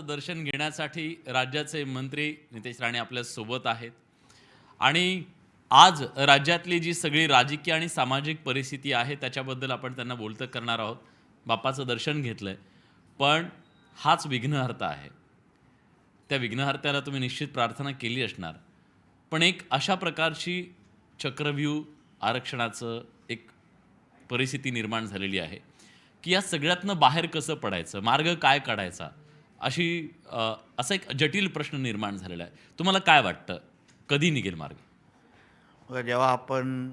दर्शन घेण्यासाठी राज्याचे मंत्री नितेश राणे आपल्या सोबत आहेत आणि आज राज्यातली जी सगळी राजकीय आणि सामाजिक परिस्थिती आहे त्याच्याबद्दल आपण त्यांना बोलतं करणार आहोत. बाप्पाचं दर्शन घेतलंय, पण हाच विघ्नहर्ता आहे. त्या विघ्नहर्त्याला तुम्ही निश्चित प्रार्थना केली असणार. पण एक अशा प्रकारची चक्रव्यूह आरक्षणाचं एक परिस्थिती निर्माण झालेली आहे की या सगळ्यातनं बाहेर कसं पडायचं, मार्ग काय काढायचा, असा एक जटिल प्रश्न निर्माण झालेला आहे. तुम्हाला काय वाटतं, कधी निघेल मार्ग? बघा, जेव्हा आपण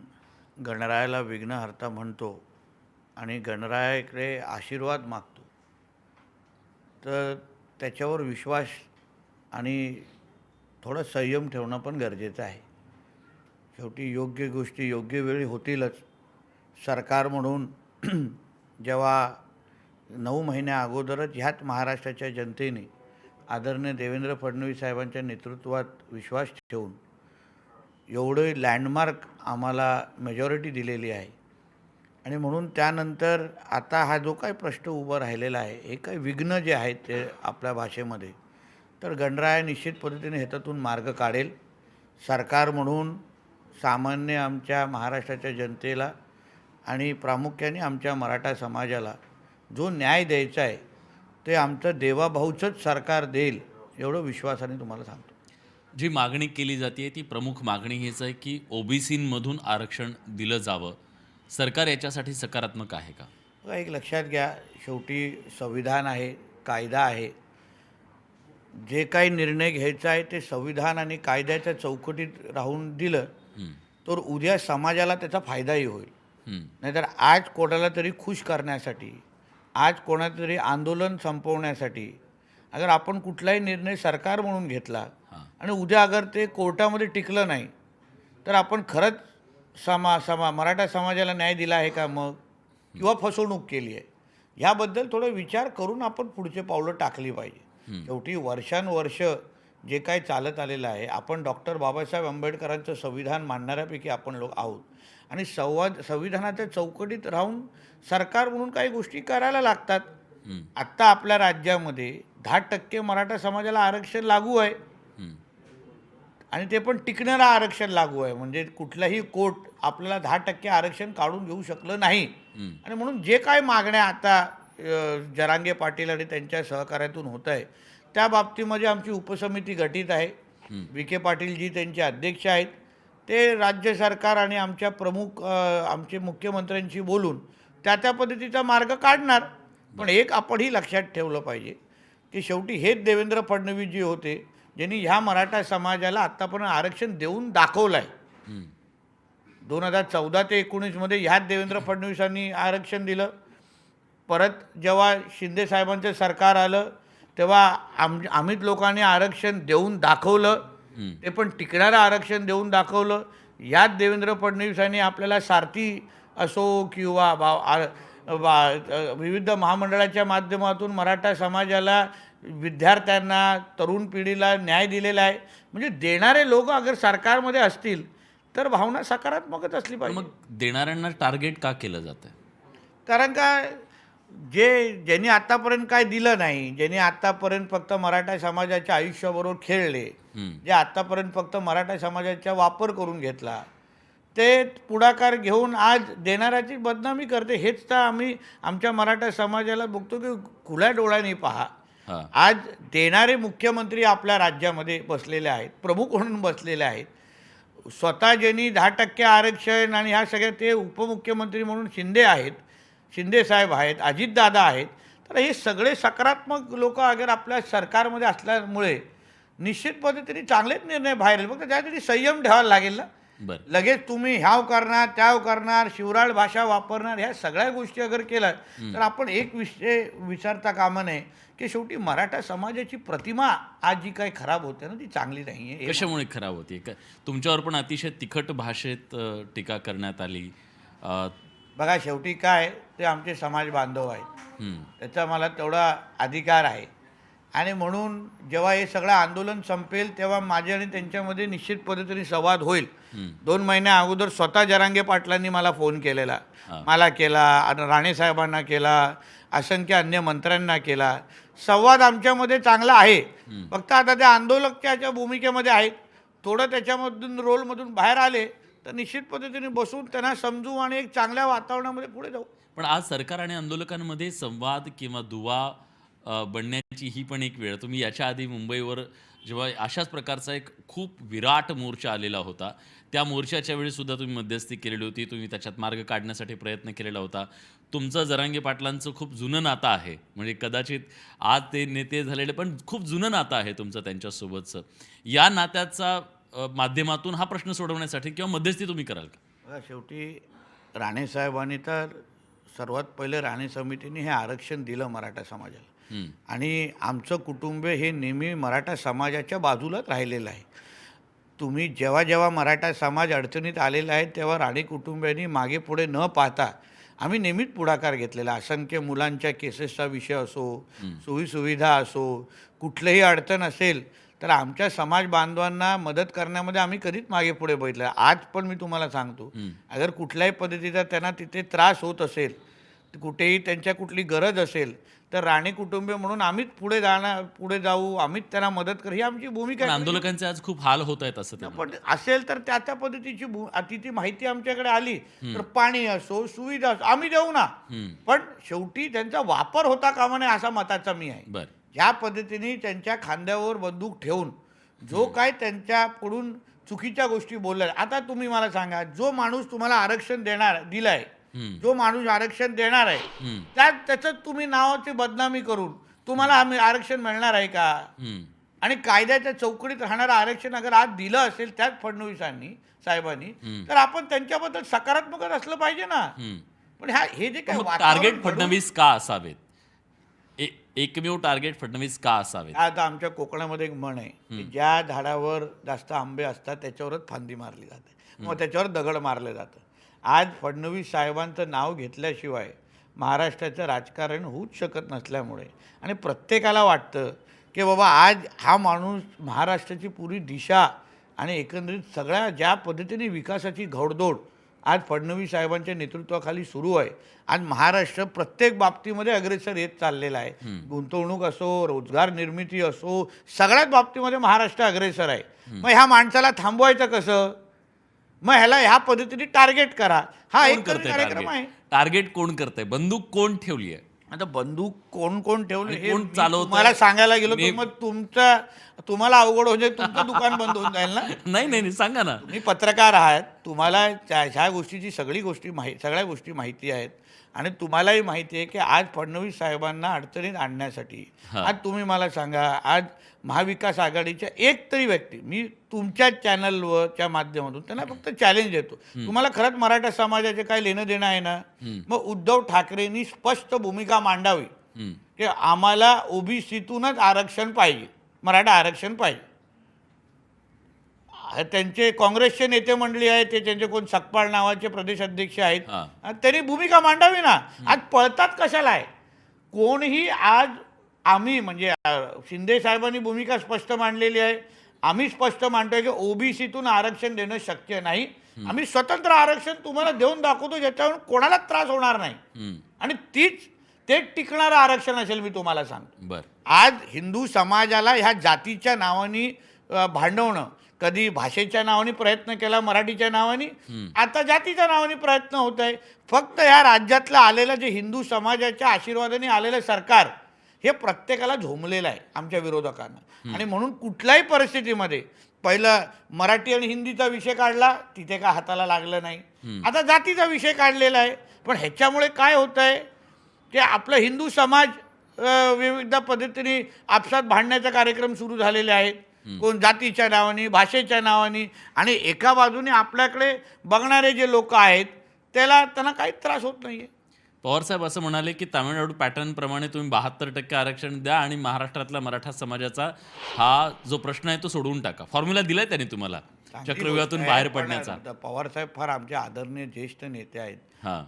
गणरायाला विघ्नहर्ता म्हणतो आणि गणरायाकडे आशीर्वाद मागतो, तर त्याच्यावर विश्वास आणि थोडा संयम ठेवणं पण गरजेचं आहे. शेवटी योग्य गोष्टी योग्य वेळी होतीलच. सरकार म्हणून जेव्हा 9 महिन्या अगोदरच ह्याच महाराष्ट्राच्या जनतेने आदरणीय देवेंद्र फडणवीस साहेबांच्या नेतृत्वात विश्वास ठेवून एवढे लँडमार्क आम्हाला मेजॉरिटी दिलेली आहे आणि म्हणून त्यानंतर आता हा जो काही प्रश्न उभा राहिलेला आहे, हे काही विघ्न जे आहेत ते आपल्या भाषेमध्ये, तर गणराय निश्चित पद्धतीने ह्याच्यातून मार्ग काढेल. सरकार म्हणून सामान्य आमच्या महाराष्ट्राच्या जनतेला आणि प्रामुख्याने आमच्या मराठा समाजाला जो न्याय द्यायचा आहे ते आमचं देवाभाऊचंच सरकार देईल, एवढं विश्वासाने तुम्हाला सांगतो. जी मागणी केली जाते ती प्रमुख मागणी हीच आहे की ओबीसींमधून आरक्षण दिलं जावं. सरकार याच्यासाठी सकारात्मक आहे का? बघा, एक लक्षात घ्या, शेवटी संविधान आहे, कायदा आहे. जे काही निर्णय घ्यायचा आहे ते संविधान आणि कायद्याच्या चौकटीत राहून दिलं हं, तर उद्या समाजाला त्याचा फायदाही होईल. हं, नाहीतर आज कोणाला तरी खुश करण्यासाठी, आज कोणाचं तरी आंदोलन संपवण्यासाठी अगर आपण कुठलाही निर्णय सरकार म्हणून घेतला हां. आणि उद्या अगर ते कोर्टामध्ये टिकलं नाही तर आपण खरंच मराठा समाजाला न्याय दिला आहे का मग, किंवा फसवणूक केली आहे? ह्याबद्दल थोडा विचार करून आपण पुढचे पावलं टाकली पाहिजे. शेवटी वर्षानुवर्ष जे काही चालत आलेलं आहे, आपण डॉक्टर बाबासाहेब आंबेडकरांचं संविधान मानणाऱ्यापैकी आपण लोक आहोत आणि संविधानाच्या चौकटीत राहून सरकार म्हणून काही गोष्टी करायला लागतात. हं, आत्ता आपल्या राज्यामध्ये 10% मराठा समाजाला आरक्षण लागू आहे हं, आणि ते पण टिकणारं आरक्षण लागू आहे. म्हणजे कुठलाही कोर्ट आपल्याला 10% आरक्षण काढून घेऊ शकलं नाही. हं. आणि म्हणून जे काय मागण्या आता जरांगे पाटील आणि त्यांच्या सहकार्यातून होत आहे, त्या बाबतीमध्ये आमची उपसमिती गठीत आहे. विखे पाटीलजी त्यांचे अध्यक्ष आहेत. ते राज्य सरकार आणि आमच्या प्रमुख आमचे मुख्यमंत्र्यांशी बोलून त्या पद्धतीचा मार्ग काढणार. पण एक आपणही लक्षात ठेवलं पाहिजे की शेवटी हेच देवेंद्र फडणवीस जी होते ज्यांनी ह्या मराठा समाजाला आत्तापर्यंत आरक्षण देऊन दाखवलं आहे. 2014 ते 19मध्ये ह्याच देवेंद्र फडणवीसांनी आरक्षण दिलं. परत जेव्हा शिंदे साहेबांचं सरकार आलं तेव्हा अमित लोकांनी आरक्षण देऊन दाखवलं. ते पण टिकणारं आरक्षण देऊन दाखवलं. याच देवेंद्र फडणवीसांनी आपल्याला सारथी असो किंवा विविध महामंडळाच्या माध्यमातून मराठा समाजाला, विद्यार्थ्यांना, तरुण पिढीला न्याय दिलेला आहे. म्हणजे देणारे लोक अगर सरकारमध्ये असतील तर भावना सकारात्मकच असली पाहिजे. मग देणाऱ्यांना टार्गेट का केलं जातं? कारण का, ज्यांनी आत्तापर्यंत काय दिलं नाही, ज्यांनी आत्तापर्यंत फक्त मराठा समाजाच्या आयुष्याबरोबर खेळले, जे आत्तापर्यंत फक्त मराठा समाजाचा वापर करून घेतला, ते पुढाकार घेऊन आज देणाऱ्याची बदनामी करते. हेच तर आम्ही आमच्या मराठा समाजाला बघतो की खुल्या डोळ्याने पहा. आज देणारे मुख्यमंत्री आपल्या राज्यामध्ये बसलेले आहेत, प्रमुख म्हणून बसलेले आहेत. स्वतः ज्यांनी 10% आरक्षण आणि ह्या सगळ्या, ते उपमुख्यमंत्री म्हणून शिंदे आहेत, शिंदे साहेब आहेत, अजितदादा आहेत. तर हे सगळे सकारात्मक लोक अगर आपल्या सरकारमध्ये असल्यामुळे निश्चित पद्धतीने चांगलेच निर्णय बाहेर येईल. फक्त त्यासाठी संयम ठेवायला लागेल ना. बरं. लगेच तुम्ही ह्याव करणार त्याव करणार, शिवराळ भाषा वापरणार, ह्या सगळ्या गोष्टी अगर केल्या तर आपण एक विषय विचारता कामा नये की शेवटी मराठा समाजाची प्रतिमा आज जी काही खराब होते ना, ती चांगली नाही आहे. कशामुळे खराब होती? तुमच्यावर पण अतिशय तिखट भाषेत टीका करण्यात आली. बघा, शेवटी काय, ते आमचे समाज बांधव आहेत, त्याचा मला तेवढा अधिकार आहे. आणि म्हणून जेव्हा हे सगळं आंदोलन संपेल तेव्हा माझे आणि त्यांच्यामध्ये निश्चित पद्धतीने संवाद होईल. 2 महिन्या अगोदर स्वतः जरांगे पाटलांनी मला फोन केलेला, मला केला, आणि राणेसाहेबांना केला, असंख्य अन्य मंत्र्यांना केला. संवाद आमच्यामध्ये चांगला आहे. फक्त आता त्या आंदोलकाच्या भूमिकेमध्ये आहेत. थोडं त्याच्यामधून रोलमधून बाहेर आले तर निश्चित पद्धतीने बसून त्यांना समजू आणि एक चांगल्या वातावरणामध्ये पुढे जाऊ. पण आज सरकार आणि आंदोलकांमध्ये संवाद किंवा दुवा बनण्याची ही पण एक वेळ. तुम्ही याच्या आधी मुंबईवर जेव्हा अशाच प्रकारचा एक खूप विराट मोर्चा आलेला होता, त्या मोर्चाच्या वेळी सुद्धा तुम्ही मध्यस्थी केलेली होती, तुम्ही त्याच्यात मार्ग काढण्यासाठी प्रयत्न केलेला होता. तुमचं जरांगे पाटलांचं खूप जुनं नातं आहे, म्हणजे कदाचित आज ते नेते झालेले पण खूप जुनं नातं आहे तुमचं त्यांच्यासोबतचं. या नात्याचा माध्यमातून हा प्रश्न सोडवण्यासाठी किंवा मध्यस्थी तुम्ही कराल का? बघा, शेवटी राणेसाहेबांनी तर सर्वात पहिले राणे समितीने हे आरक्षण दिलं मराठा समाजाला, आणि आमचं कुटुंब हे नेहमी मराठा समाजाच्या बाजूलाच राहिलेलं आहे. तुम्ही जेव्हा जेव्हा मराठा समाज अडचणीत आलेला आहे तेव्हा राणे कुटुंबियांनी मागे पुढे न पाहता आम्ही नेहमीच पुढाकार घेतलेला. असंख्य मुलांच्या केसेसचा विषय असो, सोयीसुविधा असो, कुठलीही अडचण असेल तर आमच्या समाज बांधवांना मदत करण्यामध्ये आम्ही कधीच मागे पुढे बघितलं. आज पण मी तुम्हाला सांगतो, अगर कुठल्याही पद्धतीचा त्यांना तिथे त्रास होत असेल, कुठेही त्यांच्या कुठली गरज असेल तर राणे कुटुंबीय म्हणून आम्हीच पुढे जाऊ, आम्हीच त्यांना मदत करू, ही आमची भूमिका पण आहे. आंदोलकांचे आज खूप हाल होत आहेत असं ते पण असेल तर त्या त्या पद्धतीची ती माहिती आमच्याकडे आली तर पाणी असो, सुविधा असो, आम्ही देऊ ना. पण शेवटी त्यांचा वापर होता कामा नये असा मताचा मी आहे. बरं. ज्या पद्धतीने त्यांच्या खांद्यावर बंदूक ठेवून जो काय त्यांच्याकडून चुकीच्या गोष्टी बोलल्या, आता तुम्ही मला सांगा, जो माणूस तुम्हाला आरक्षण दिलाय, जो माणूस आरक्षण देणार आहे, त्याचं तुम्ही नावाची बदनामी करून तुम्हाला आम्ही आरक्षण मिळणार आहे का? आणि कायद्याच्या चौकटीत राहणारं आरक्षण अगर आज दिलं असेल त्याच फडणवीसांनी साहेबांनी, तर आपण त्यांच्याबद्दल सकारात्मक असलं पाहिजे ना. पण हे जे काय टार्गेट फडणवीस का असावेत? एकमेव टार्गेट फडणवीस का असावेत? आता आमच्या कोकणामध्ये एक म्हण आहे की ज्या झाडावर जास्त आंबे असतात त्याच्यावरच फांदी मारली जाते, मग त्याच्यावर दगड मारलं जातं. आज फडणवीस साहेबांचं नाव घेतल्याशिवाय महाराष्ट्राचं राजकारण होऊच शकत नसल्यामुळे, आणि प्रत्येकाला वाटतं की बाबा आज हा माणूस महाराष्ट्राची पुरी दिशा आणि एकंदरीत सगळ्या ज्या पद्धतीने विकासाची घोडदौड आज फडणवीस साहेबांच्या नेतृत्वाखाली सुरू आहे. आज महाराष्ट्र प्रत्येक बाबतीमध्ये अग्रेसर येत चाललेला आहे. गुंतवणूक असो, रोजगार निर्मिती असो, सगळ्याच बाबतीमध्ये महाराष्ट्र अग्रेसर आहे. मग ह्या माणसाला थांबवायचं कसं? मग ह्याला ह्या पद्धतीने टार्गेट करा. हा एक कार्यक्रम आहे. टार्गेट कोण करतंय? बंदूक कोण ठेवली आहे? आता बंदूक कोण ठेवली हे कोण चालवतंय? मला सांगायला गेलो तर मग तुम्हाला अवघड होईल, तुमचं दुकान बंद होऊन जाईल ना. नाही सांगा ना. तुम्ही पत्रकार आहात, तुम्हाला ह्या गोष्टीची सगळ्या गोष्टी माहिती आहेत, आणि तुम्हालाही माहिती आहे की आज फडणवीस साहेबांना अडचणीत आणण्यासाठी आज तुम्ही मला सांगा, आज महाविकास आघाडीच्या एक तरी व्यक्ती, मी तुमच्या चॅनलवरच्या माध्यमातून त्यांना फक्त चॅलेंज देतो, तुम्हाला खरंच मराठा समाजाचे काय लेणं देणं आहे ना, मग उद्धव ठाकरेंनी स्पष्ट भूमिका मांडावी की आम्हाला ओबीसीतूनच आरक्षण पाहिजे, मराठा आरक्षण पाहिजे. त्यांचे काँग्रेसचे नेते मंडळी आहेत, ते त्यांचे कोण सकपाळ नावाचे प्रदेश अध्यक्ष आहेत, त्यांनी भूमिका मांडावी ना. आज पळतात कशाला आहे? कोणीही आज आम्ही म्हणजे शिंदे साहेबांनी भूमिका स्पष्ट मांडलेली आहे, आम्ही स्पष्ट मांडतोय की ओबीसीतून आरक्षण देणं शक्य नाही. आम्ही स्वतंत्र आरक्षण तुम्हाला देऊन दाखवतो ज्याच्यावरून कोणालाच त्रास होणार नाही, आणि ते टिकणारं आरक्षण असेल. मी तुम्हाला सांगतो, आज हिंदू समाजाला ह्या जातीच्या नावाने भांडवणं, कधी भाषेच्या नावाने प्रयत्न केला, मराठीच्या नावाने, आता जातीच्या नावाने प्रयत्न होत आहे. फक्त ह्या राज्यातलं आलेलं जे हिंदू समाजाच्या आशीर्वादाने आलेलं सरकार हे प्रत्येकाला झोंबलेलं आहे आमच्या विरोधकांना, आणि म्हणून कुठल्याही परिस्थितीमध्ये पहिलं मराठी आणि हिंदीचा विषय काढला, तिथे काय हाताला लागलं नाही. आता जातीचा विषय काढलेला आहे. पण ह्याच्यामुळे काय होत आहे की आपलं हिंदू समाज विविध पद्धतीने आपसात भांडण्याचा कार्यक्रम सुरू झालेले आहेत, कोण जातीच्या नावाने, भाषेच्या नावाने, आणि एका बाजूने आपल्याकडे बघणारे जे लोक आहेत त्यांना काहीच त्रास होत नाहीये. पवारसाहेब असं म्हणाले की तामिळनाडू पॅटर्नप्रमाणे तुम्ही 72% आरक्षण द्या आणि महाराष्ट्रातला मराठा समाजाचा हा जो प्रश्न आहे तो सोडवून टाका. फॉर्म्युला दिलाय त्यांनी तुम्हाला चक्रव्यूहातून बाहेर पडण्याचा. पवारसाहेब फार आमचे आदरणीय ज्येष्ठ नेते आहेत.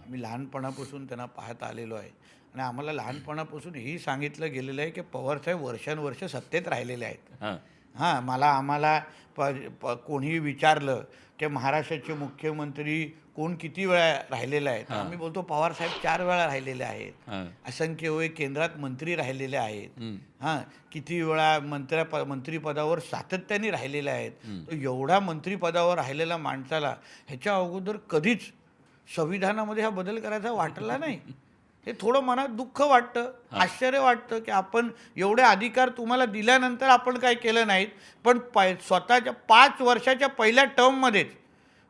मी लहानपणापासून त्यांना पाहत आलेलो आहे, आणि आम्हाला लहानपणापासून ही सांगितलं गेलेलं आहे की पवारसाहेब वर्षानुवर्ष सत्तेत राहिलेले आहेत. हां. आम्हाला कोणीही विचारलं की महाराष्ट्राचे मुख्यमंत्री कोण किती वेळा राहिलेले आहेत, हां. आम्ही बोलतो पवारसाहेब 4 वेळा राहिलेले आहेत. हां. असंख्य वेळ केंद्रात मंत्री राहिलेले आहेत. हं. किती वेळा मंत्रिपदावर सातत्याने राहिलेले आहेत. तर एवढा मंत्रिपदावर राहिलेल्या माणसाला ह्याच्या अगोदर कधीच संविधानामध्ये हा बदल करायचा वाटला नाही. हे थोडं मनात दुःख वाटतं, आश्चर्य वाटतं की आपण एवढे अधिकार तुम्हाला दिल्यानंतर आपण काय केलं नाहीत. पण स्वतःच्या 5 वर्षाच्या पहिल्या टर्ममध्येच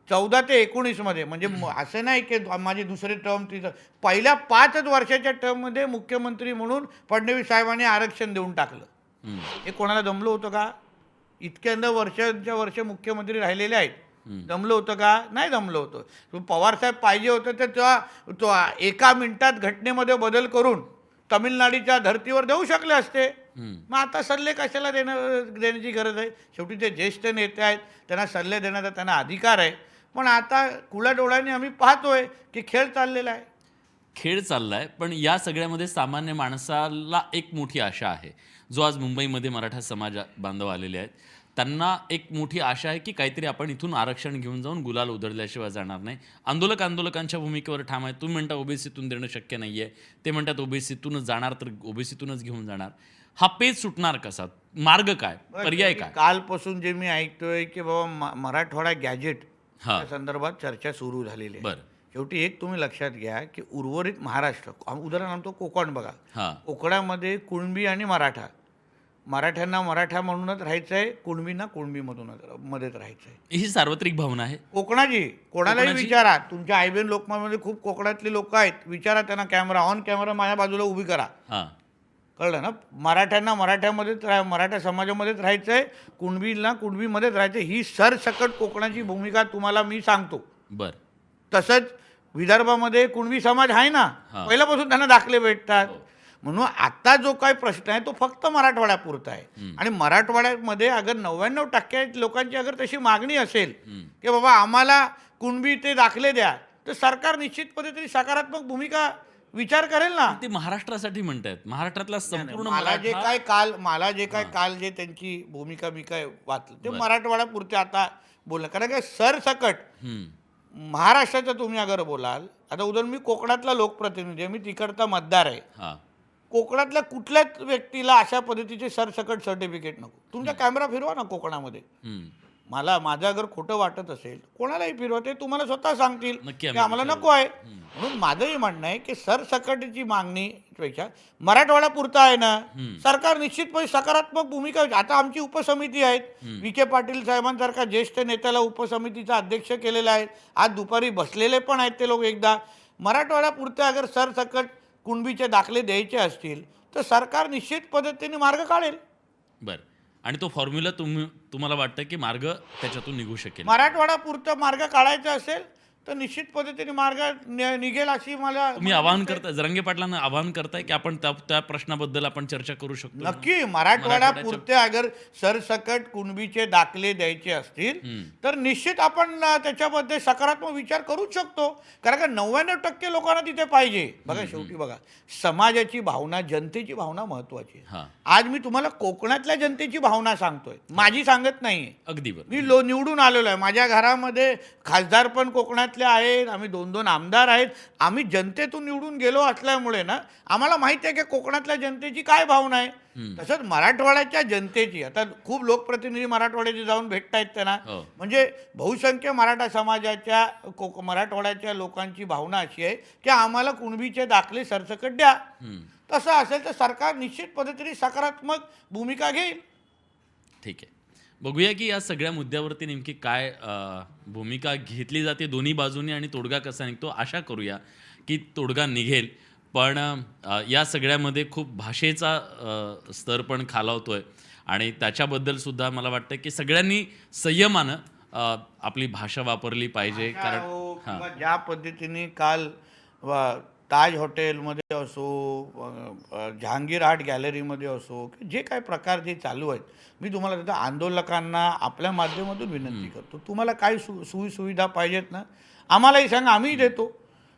14 ते 19 मध्ये म्हणजे असं नाही की माझी दुसरी टर्म तिथं पहिल्या 5 वर्षाच्या टर्ममध्ये मुख्यमंत्री म्हणून फडणवीस साहेबांनी आरक्षण देऊन टाकलं. हे कोणाला जमलं होतं का? इतक्यांदा वर्षांच्या वर्ष मुख्यमंत्री राहिलेले आहेत. जमलं होतं का? नाही जमलं होतं. पवारसाहेब पाहिजे होतं तर तो 1 मिनिटात घटनेमध्ये बदल करून तमिळनाडूच्या धर्तीवर देऊ शकले असते. मग आता सल्ले कशाला देण्याची गरज आहे? शेवटी ते ज्येष्ठ नेते आहेत, त्यांना सल्ले देण्याचा त्यांना अधिकार आहे. पण आता खुल्या डोळ्यांनी आम्ही पाहतोय की खेळ चाललेला आहे. खेळ चाललाय, पण या सगळ्यामध्ये सामान्य माणसाला एक मोठी आशा आहे. जो आज मुंबईमध्ये मराठा समाज बांधव आलेले आहेत, त्यांना एक मोठी आशा आहे की काहीतरी आपण इथून आरक्षण घेऊन जाऊन गुलाल उधळल्याशिवाय जाणार नाही. आंदोलकांच्या भूमिकेवर ठाम आहे. तुम्ही म्हणता ओबीसीतून देणं शक्य नाही आहे, ते म्हणतात ओबीसीतूनच जाणार तर ओबीसीतूनच घेऊन जाणार. हा पेच सुटणार कसा? मार्ग काय? पर्याय काय? कालपासून जे मी ऐकतोय की बाबा मराठवाडा गॅजेट हां. या संदर्भात चर्चा सुरू झालेली आहे. बरं. शेवटी एक तुम्ही लक्षात घ्या की उर्वरित महाराष्ट्र, उदाहरण आणतो कोकण बघा. हां. कोकणामध्ये कुणबी आणि मराठ्यांना मराठा म्हणूनच राहायचं आहे, कुणबींना मध्येच राहायचं आहे. ही सार्वत्रिक भावना आहे. कोणालाही विचारा. तुमच्या आयबीएन लोकमतमध्ये खूप कोकणातली लोक आहेत, विचारा त्यांना. ऑन कॅमेरा माझ्या बाजूला उभी करा. हां. कळलं ना? मराठ्यांना मराठा समाजामध्येच राहायचं आहे, कुणबींना कुणबीमध्येच राहायचं. ही सरसकट कोकणाची भूमिका तुम्हाला मी सांगतो. बरं. तसंच विदर्भामध्ये कुणबी समाज आहे ना, पहिल्यापासून त्यांना दाखले भेटतात. म्हणून आता जो काही प्रश्न आहे तो फक्त मराठवाड्यापुरता आहे. आणि मराठवाड्यामध्ये अगर 99% लोकांची अगर तशी मागणी असेल की बाबा आम्हाला कुणबी ते दाखले द्या, तर सरकार निश्चित पद्धतीने सकारात्मक भूमिका विचार करेल ना. ते महाराष्ट्रासाठी म्हणतायत. महाराष्ट्रातला संपूर्ण मला जे काय काल जे त्यांची भूमिका मी काय वाचलं ते मराठवाड्यापुरते आता बोलणं. कारण काय सरसकट महाराष्ट्राचं तुम्ही अगर बोलाल, आता उदाहरण मी कोकणातला लोकप्रतिनिधी आहे, मी तिकडचा मतदार आहे. कोकणातल्या कुठल्याच व्यक्तीला अशा पद्धतीचे सरसकट सर्टिफिकेट नको. तुमचा कॅमेरा फिरवा ना कोकणामध्ये. माझं अगर खोटं वाटत असेल, कोणालाही फिरवा, ते तुम्हाला स्वतः सांगतील की आम्हाला नको आहे. म्हणून माझंही म्हणणं आहे की सरसकटची मागणीपेक्षा मराठवाड्यापुरता आहे ना, सरकार निश्चितपणे सकारात्मक भूमिका. आता आमची उपसमिती आहेत, विखे पाटील साहेबांसारखा ज्येष्ठ नेत्याला उपसमितीचा अध्यक्ष केलेला आहे. आज दुपारी बसलेले पण आहेत ते लोक. एकदा मराठवाड्यापुरते अगर सरसकट कुणबीचे दाखले द्यायचे असतील तर सरकार निश्चित पद्धतीने मार्ग काढेल. बरं. आणि तो फॉर्म्युला तुम्हाला वाटतं की मार्ग त्याच्यातून निघू शकेल? मराठवाड्यापुरतं मार्ग काढायचा असेल तर निश्चित पद्धतीने मार्ग निघेल अशी मला. तुम्ही आवाहन करताय, जरांगे पाटलांना आवाहन करताय की आपण त्या प्रश्नाबद्दल आपण चर्चा करू शकतो? नक्की. मराठवाड्यापुरते अगर सरसकट कुणबीचे दाखले द्यायचे असतील तर निश्चित आपण त्याच्यामध्ये सकारात्मक विचार करूच शकतो. कारण का 99% लोकांना तिथे पाहिजे. बघा शेवटी बघा, समाजाची भावना, जनतेची भावना महत्वाची आहे. आज मी तुम्हाला कोकणातल्या जनतेची भावना सांगतोय, माझी सांगत नाही. अगदी बरं. मी निवडून आलेलो आहे. माझ्या घरामध्ये खासदार पण कोकणातले आहेत, आम्ही 2-2 आमदार आहेत. आम्ही जनतेतून निवडून गेलो असल्यामुळे ना आम्हाला माहिती आहे की कोकणातल्या जनतेची काय भावना आहे. तसंच मराठवाड्याच्या जनतेची, आता खूप लोकप्रतिनिधी मराठवाड्याचे जाऊन भेटतायत त्यांना. म्हणजे बहुसंख्य मराठा समाजाच्या मराठवाड्याच्या लोकांची भावना अशी आहे की आम्हाला कुणबीचे दाखले सरसकट द्या. तसं असेल तर सरकार निश्चित पद्धतीने सकारात्मक भूमिका घेईल. ठीक आहे. बघूया की या सगळ्या मुद्द्यावरती नेमकी काय भूमिका घेतली जाते दोन्ही बाजूनी आणि तोडगा कसा निघतो. आशा करूया की तोडगा निघेल. पण या सगळ्यामध्ये खूप भाषेचा स्तर पण खालावतोय आणि त्याच्याबद्दल सुद्धा मला वाटतं की सगळ्यांनी संयमानं आपली भाषा वापरली पाहिजे. कारण ज्या पद्धतीने काल ताज हॉटेलमध्ये असो, जहांगीर आर्ट गॅलरीमध्ये असो, जे काय प्रकार जे चालू आहेत, मी तुम्हाला तिथं आंदोलकांना आपल्या माध्यमातून विनंती करतो, तुम्हाला काय सोयीसुविधा पाहिजेत ना, आम्हालाही सांगा, आम्हीही देतो.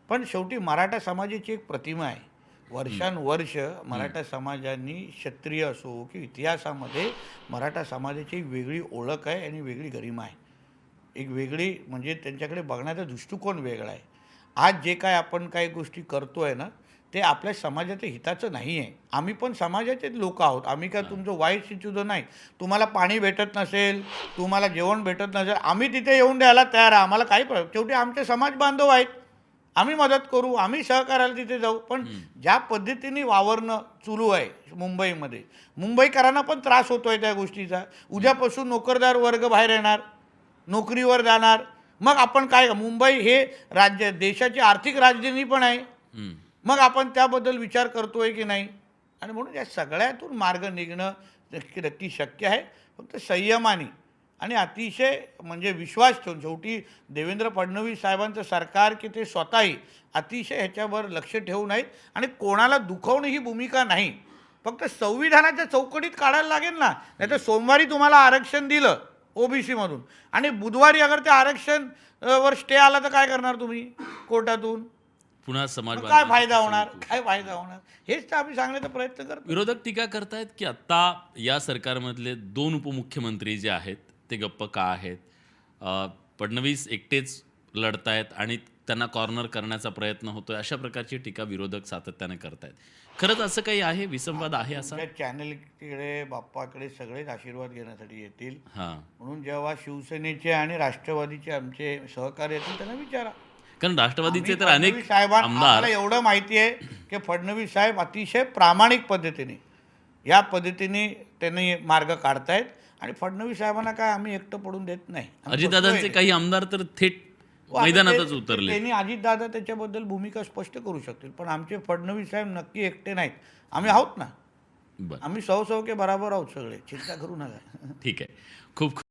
पण शेवटी मराठा समाजाची एक प्रतिमा आहे, वर्षानुवर्ष मराठा समाजाने क्षत्रिय असो की इतिहासामध्ये मराठा समाजाची एक वेगळी ओळख आहे आणि वेगळी गरिमा आहे. एक वेगळी म्हणजे त्यांच्याकडे बघण्याचा दृष्टिकोन वेगळा आहे. आज जे काय आपण काही गोष्टी करतोय ना ते आपल्या समाजाच्या हिताचं नाही आहे. आम्ही पण समाजाचेच लोक आहोत. आम्ही काय तुमचं वाईट इच्छितो नाही. तुम्हाला पाणी भेटत नसेल, तुम्हाला जेवण भेटत नसेल, आम्ही तिथे येऊन द्यायला तयार आहे. आम्हाला काही शेवटी आमचे समाज बांधव आहेत. आम्ही मदत करू, आम्ही सहकार्याला तिथे जाऊ. पण ज्या पद्धतीने वावरणं सुरू आहे मुंबईमध्ये, मुंबईकरांना पण त्रास होतोय त्या गोष्टीचा. उद्यापासून नोकरदार वर्ग बाहेर येणार, नोकरीवर जाणार. मग आपण काय, मुंबई हे राज्य देशाची आर्थिक राजधानी पण आहे. मग आपण त्याबद्दल विचार करतोय की नाही. आणि म्हणून या सगळ्यातून मार्ग निघणं नक्की शक्य आहे. फक्त संयमाने आणि अतिशय म्हणजे विश्वास ठेवून. शेवटी देवेंद्र फडणवीस साहेबांचं सरकार की ते स्वतःही अतिशय ह्याच्यावर लक्ष ठेवू नयेत आणि कोणाला दुखवणं ही भूमिका नाही. फक्त संविधानाच्या चौकटीत काढायला लागेल ना. नाही तर सोमवारी तुम्हाला आरक्षण दिलं ओबीसीमधून आणि बुधवारी अगर ते आरक्षण वर स्टे आला तर काय करणार तुम्ही कोर्टातून. पुन्हा समाज मग काय फायदा होणार, काय फायदा होणार. हेच तर आम्ही सांगण्याचा प्रयत्न करतो. विरोधक टीका करतायत की आता या सरकारमधले 2 उपमुख्यमंत्री जे आहेत ते गप्प का आहेत. फडणवीस एकटेच लढतायत आणि त्यांना कॉर्नर करण्याचा प्रयत्न होतोय. अशा प्रकारची टीका विरोधक सातत्याने करतायत. खरंच असं काही आहे, विसंवाद आहे असा? चॅनलकडे बाप्पाकडे सगळेच आशीर्वाद घेण्यासाठी येतील. हां, म्हणून जेव्हा शिवसेनेचे आणि राष्ट्रवादीचे आमचे सहकारी येतील त्यांना विचारा. कारण राष्ट्रवादीचे तर आम्ही अनेक फडणवीस साहेबांना आमदार आम्हाला एवढं माहिती आहे की फडणवीस साहेब अतिशय प्रामाणिक पद्धतीने या पद्धतीने त्यांनी मार्ग काढतायत आणि फडणवीस साहेबांना काय आम्ही एकटं पडून देत नाही. आम्ही अजितदादांचे बसलोय. काही आमदार तर थेट हो, आम्ही मैदानातच ते- उतरले. त्यांनी अजितदादा त्याच्याबद्दल भूमिका स्पष्ट करू शकतील. पण आमचे फडणवीस साहेब नक्की एकटे नाहीत. आम्ही आहोत ना. बरं, आम्ही सौ के बराबर आहोत सगळे. चिंता करू नका. ठीक आहे. खूप